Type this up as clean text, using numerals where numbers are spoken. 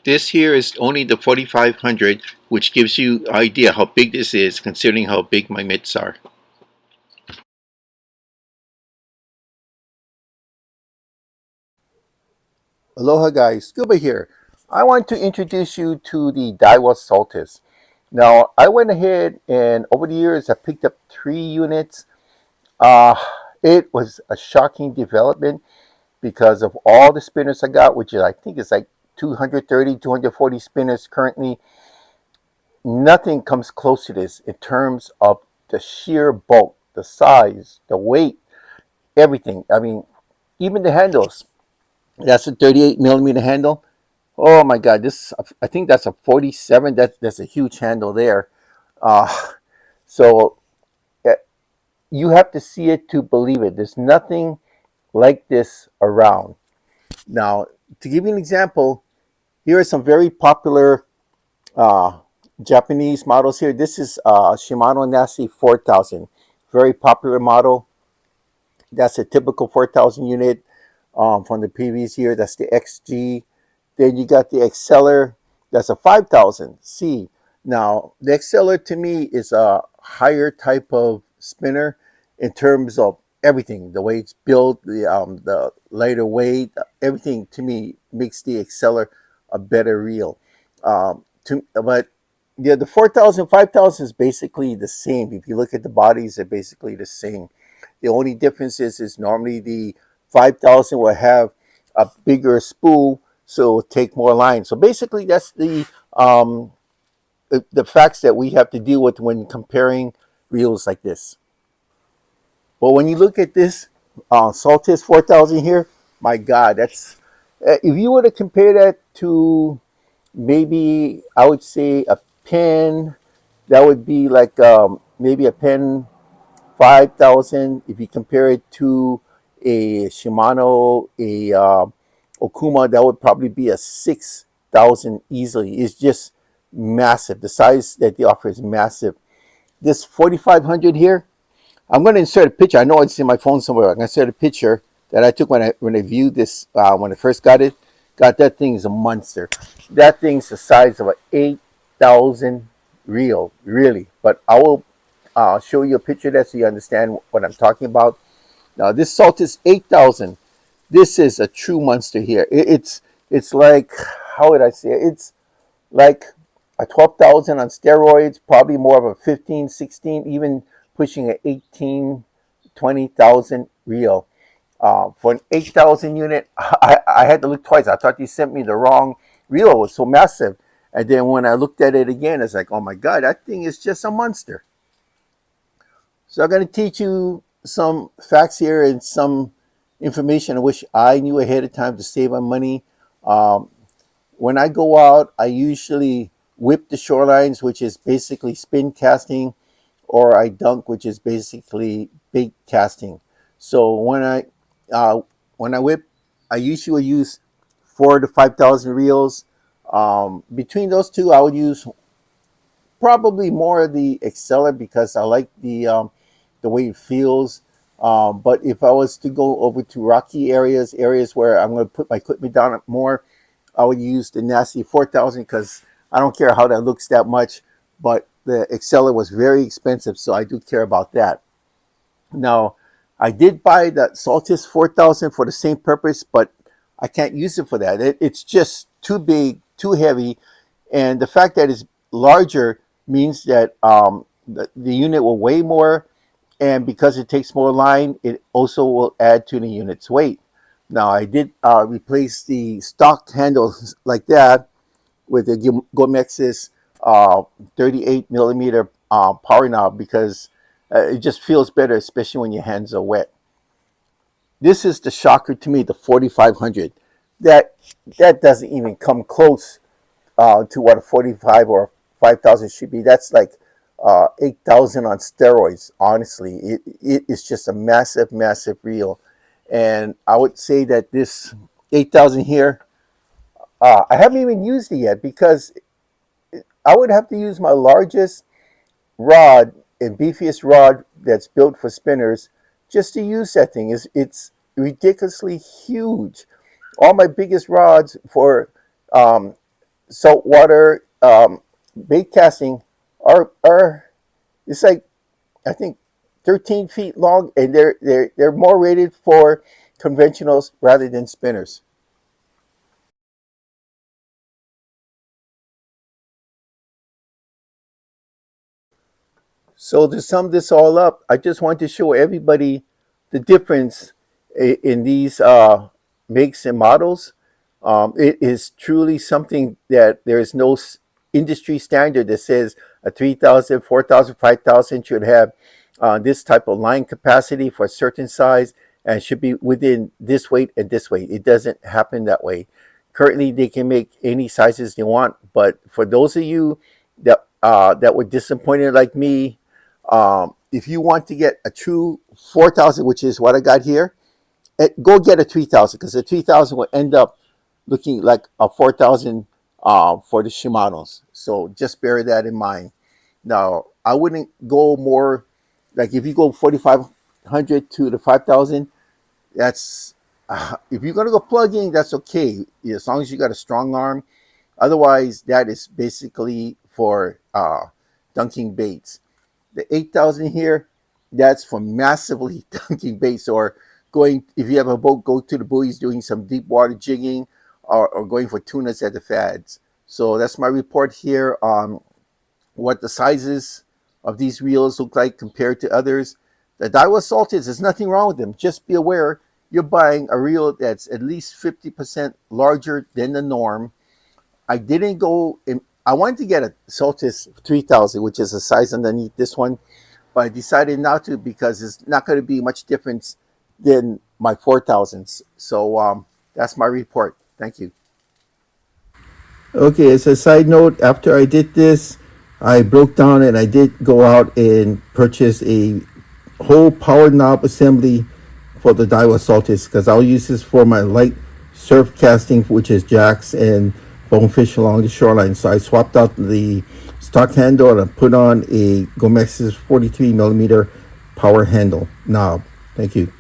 This here is only the 4500, which gives you an idea how big this is considering how big my mitts are. Aloha guys, Scuba here. I want to introduce you to the Daiwa Saltist. Now, I went ahead and over the years I picked up 3 units. Uh, it was a shocking development because of all the spinners I got, which is, I think is like 230, 240 spinners currently. Nothing comes close to this in terms of the sheer bulk, the size, the weight, everything. I mean, even the handles. That's a 38 millimeter handle. Oh my God, this I think that's a 47. That's a huge handle there. Uh, so uh, you have to see it to believe it. There's nothing like this around. Now, to give you an example, here are some very popular uh, Japanese models here. This is Shimano Nasi 4000, very popular model. That's a typical 4000 unit from the previous year. That's the XG. Then you got the Exceller. That's a 5000 C. Now, the Exceller to me is a higher type of spinner in terms of everything. The way it's built, the lighter weight, everything to me makes the Exceller a better reel. But yeah, the 4000, 5000 is basically the same. If you look at the bodies, they're basically the same. The only difference is normally the 5000 will have a bigger spool, so it'll take more line. So basically, that's the facts that we have to deal with when comparing reels like this. But when you look at this Saltist 4000 here, my God, that's if you were to compare that to maybe I would say a pen, that would be like maybe a pen 5000. If you compare it to a Shimano, a Okuma, that would probably be a 6000 easily. It's just massive. The size that they offer is massive. This 4500 here, I'm going to insert a picture. I know it's in my phone somewhere. I'm going to insert a picture that I took when I viewed this when I first got it. God, that thing is a monster. That thing's the size of an 8,000 reel, really. But I will show you a picture of that so you understand what I'm talking about. Now, this Saltist 8,000. This is a true monster here. It's like, how would I say it? It's like a 12,000 on steroids, probably more of a 15, 16, even pushing an 18, 20,000 reel. For an 8,000 unit, I had to look twice. I thought you sent me the wrong reel. It was so massive. And then when I looked at it again, it's like, oh my God, that thing is just a monster. So I'm going to teach you some facts here and some information I wish I knew ahead of time to save on money. Um, when I go out, I usually whip the shorelines, which is basically spin casting, or I dunk, which is basically bait casting. So uh, when I whip, I usually use 4 to 5,000 reels. Between those two, I would use probably more of the Exceller because I like the way it feels. But if I was to go over to rocky areas, areas where I'm going to put my equipment down more, I would use the Nasty 4000 because I don't care how that looks that much. But the Exceller was very expensive, so I do care about that. Now, I did buy that Saltist 4000 for the same purpose, but I can't use it for that. It's just too big, too heavy, and the fact that it's larger means that the unit will weigh more, and because it takes more line, it also will add to the unit's weight. Now, I did replace the stock handles like that with the Gomexus 38 millimeter power knob because it just feels better, especially when your hands are wet. This is the shocker to me, the 4500. That that doesn't even come close to what a 45 or 5000 should be. That's like 8,000 on steroids. Honestly, it is just a massive, massive reel, and I would say that this 8,000 here, I haven't even used it yet because I would have to use my largest rod and beefiest rod that's built for spinners just to use that thing. It's ridiculously huge. All my biggest rods for um, saltwater bait casting are it's like I think 13 feet long, and they're more rated for conventionals rather than spinners. So to sum this all up, I just want to show everybody the difference in these makes and models. It is truly something that there is no industry standard that says a 3,000, 4,000, 5,000 should have this type of line capacity for a certain size and should be within this weight and this weight. It doesn't happen that way. Currently, they can make any sizes they want, but for those of you that were disappointed like me, if you want to get a true 4,000, which is what I got here, go get a 3,000 because the 3,000 will end up looking like a 4,000 for the Shimanos. So just bear that in mind. Now, I wouldn't go more like if you go 4,500 to the 5,000. That's if you're gonna go plugging, that's okay as long as you got a strong arm. Otherwise, that is basically for dunking baits. The 8,000 here, that's for massively dunking baits or going, if you have a boat, go to the buoys doing some deep water jigging or going for tunas at the fads. So that's my report here on what the sizes of these reels look like compared to others. The Daiwa Saltist, there's nothing wrong with them. Just be aware you're buying a reel that's at least 50% larger than the norm. I didn't go in, I wanted to get a Saltist 3000, which is a size underneath this one, but I decided not to because it's not going to be much difference than my 4000s. So that's my report. Thank you. Okay, as a side note, after I did this, I broke down and I did go out and purchase a whole power knob assembly for the Daiwa Saltist because I'll use this for my light surf casting, which is jacks and bonefish along the shoreline. So I swapped out the stock handle and I put on a Gomexus 43 millimeter power handle knob. Thank you.